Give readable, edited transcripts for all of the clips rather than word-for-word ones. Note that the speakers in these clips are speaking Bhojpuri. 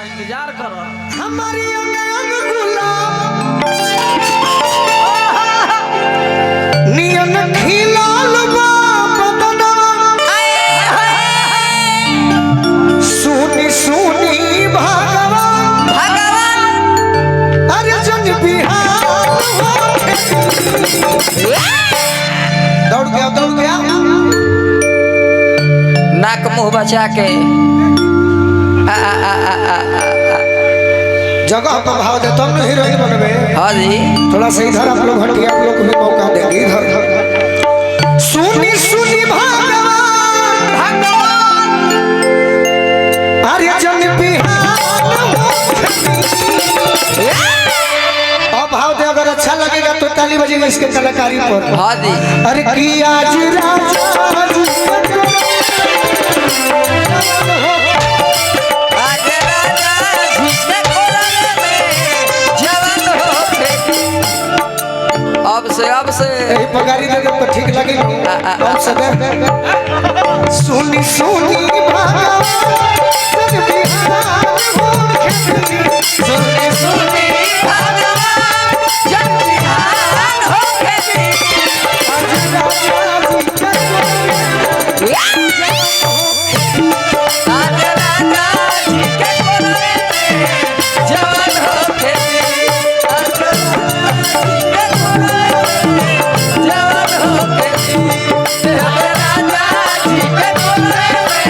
इंतजार करो हमारी अंग गुलाब नियन खिलाल बा बदना सुनी सुनी भगवान अरे जन बिहार दौड़ गया नाक मुंह बचा के जगह पर भाव दे तब न हीरोइन बनबे। हाँ जी थोड़ा सा इधर आप लोग हटिए, आप लोग को भी मौका देंगे इधर। सुनी सुनी भगवान अरे जन बिहार अब भाव दे, अगर अच्छा लगेगा तो ताली बजेगा इसके कलाकारी पर। हाँ जी अरे की आज अब से यही पगारी दे तो ठीक लगे। अब से दे सुनी सुनी भगवान जन बिहार सुनी सुनी भगवान जन बिहार हो खेती आज राजा जी के कोने में जवान हो खेती आज राजा जी के कोने में जवान हो खेती राजा जी के कोने में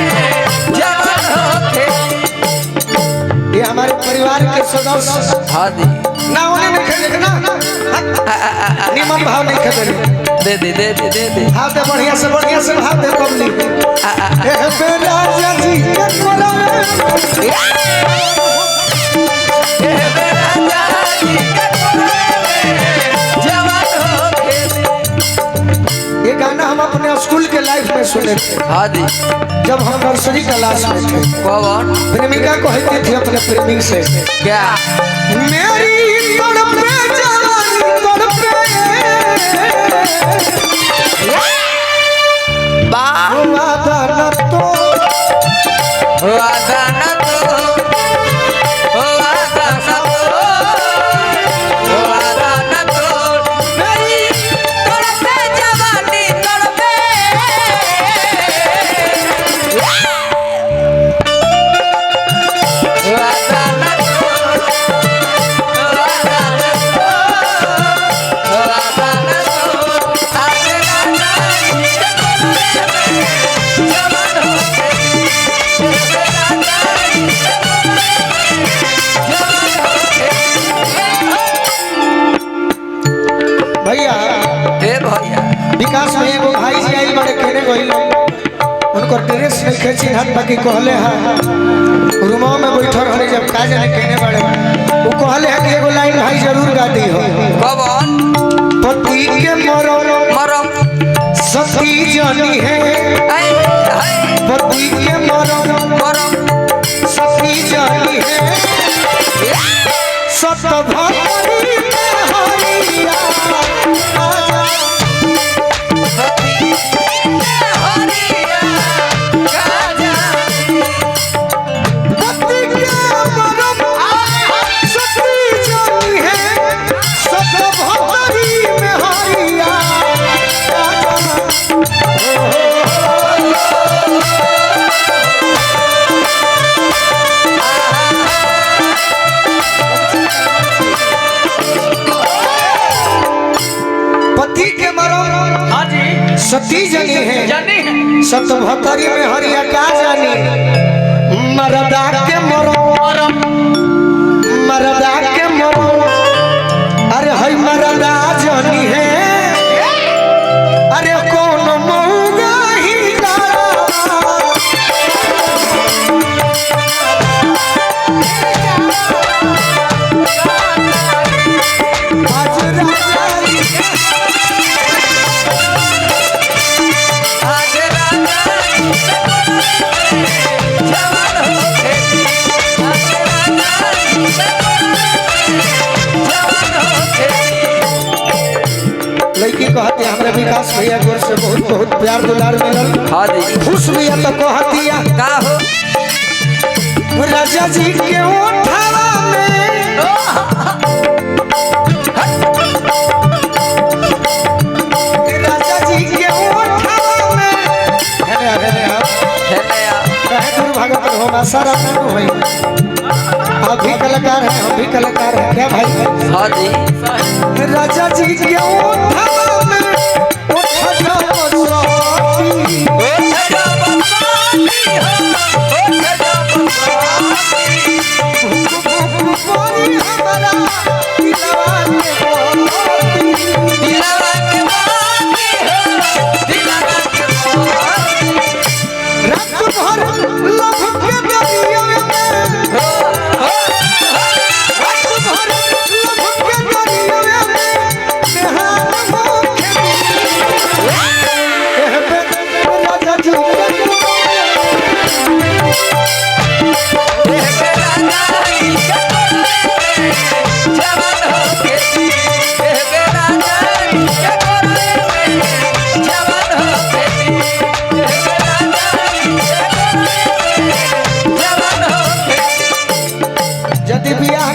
जवान हो खेती। ये हमारे परिवार के सदस्य हाँ जी ना उन्हें नहीं खेले ना निमन भाव नहीं खेले। दे दे दे दे दे दे भाव दे बढ़िया से भाव दे पब्लिक हे राजा जी के कोला में हे राजा जी के कोने में जवान हो खेती। ये गाना हम अपने स्कूल के लाइफ में सुने थे हाँ जी जब हम नर्सरी क्लास में थे। कौन प्रेमिका कहती थी अपने प्रेमी से क्या मेरी तड़पे जवानी तड़पे वादा न तो वादा न तो वादा न तो वादा न तो मेरी तड़पे जवानी तड़पे वादा न तो वादा न तो वादा न तो आज राजा जी के कोने में जवान हो खेती राजा जी के कोने में जवान हो खेती। भैया हे भैया विकास में एगो भाई जी आई बड़े कहने गइल उनको ड्रेस नहीं खेची हाथ बाकी कहले है रूमों में बैठल रहे जब का जाने कहने बड़े वो कहले है कि एगो लाइन भाई जरूर गाती हो कौन पति के मरम मरम सती जानी है आई आई पति के मरम मरम सती जानी है सत भरी में हरिया सती हरिया गाजा पति के मरम सती जानी है सत भरी में हरिया पति के मरम हाँ जी सती जनी है जानी है सत भतरी में हरिया का जानी मरदा के मरम मरदा के मरम अरे हई मरदा जानी है अरे कौन मऊगा ही आज राजा आज राजा जी के कोने में जवान हो खेती आज राजा जी के कोने में जवान हो खेती। लड़की कहती है हमारे विकास भैया गोर से बहुत बहुत प्यार दुलार मिलल हाँ जी खुश भी है तो कहती है का हो राजा राजा जी के ओठवा में राजा जी के ओठवा में कहे दुर्भाग्य हो सारा नाम भाई आप भी कलाकार हैं हम भी कलाकार हैं क्या भाई हाँ जी राजा जी के ओठवा में ओठवा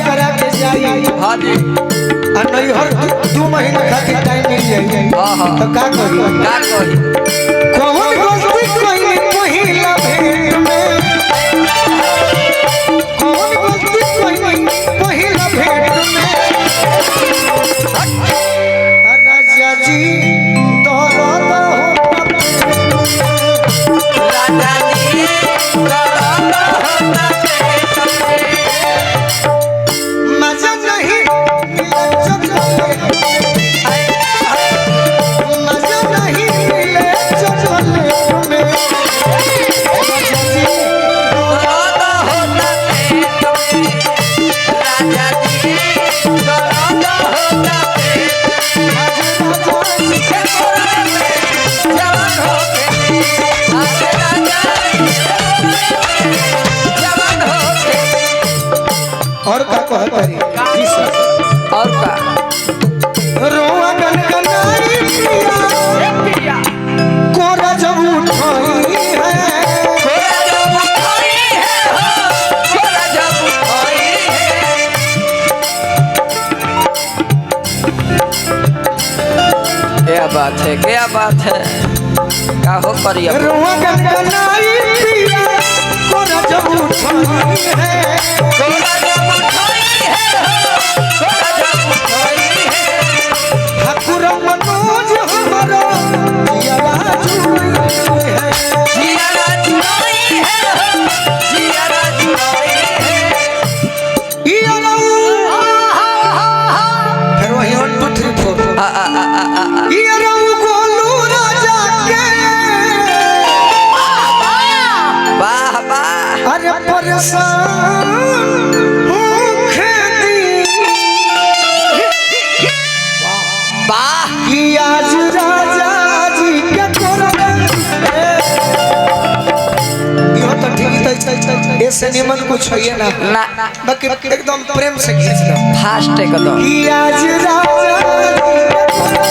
हाँ जी नहीं हर 2 महीना खातिर टाइम मिल जाए तो का करी कौन गलती कोई पहिला भेंट में कौन गलती कोई पहिला भेंट में राजा जी दर्द राजा जी मजा नहीं मजा नहीं मिले चॉकलेट में और का कहतरी जी सर और का रोआ गनगनाई पिया कोरा जब उठाई है क्या बात है क्या बात है का हो करिए रोआ गनगनाई पिया कोरा जब उठाई है ठाकुर मनोज हमारा जियारा जुड़ाई है फिर वही 1 2 3 4 यारा गोलू राजा के वाह वाह अरे परेशान वाह आज राजा जी के कोरबे यो तो ठीक ऐसे निमन कुछ है ना ना बाकी एकदम प्रेम से खींच लो फास्ट एकदम आज राजा जी के कोरबे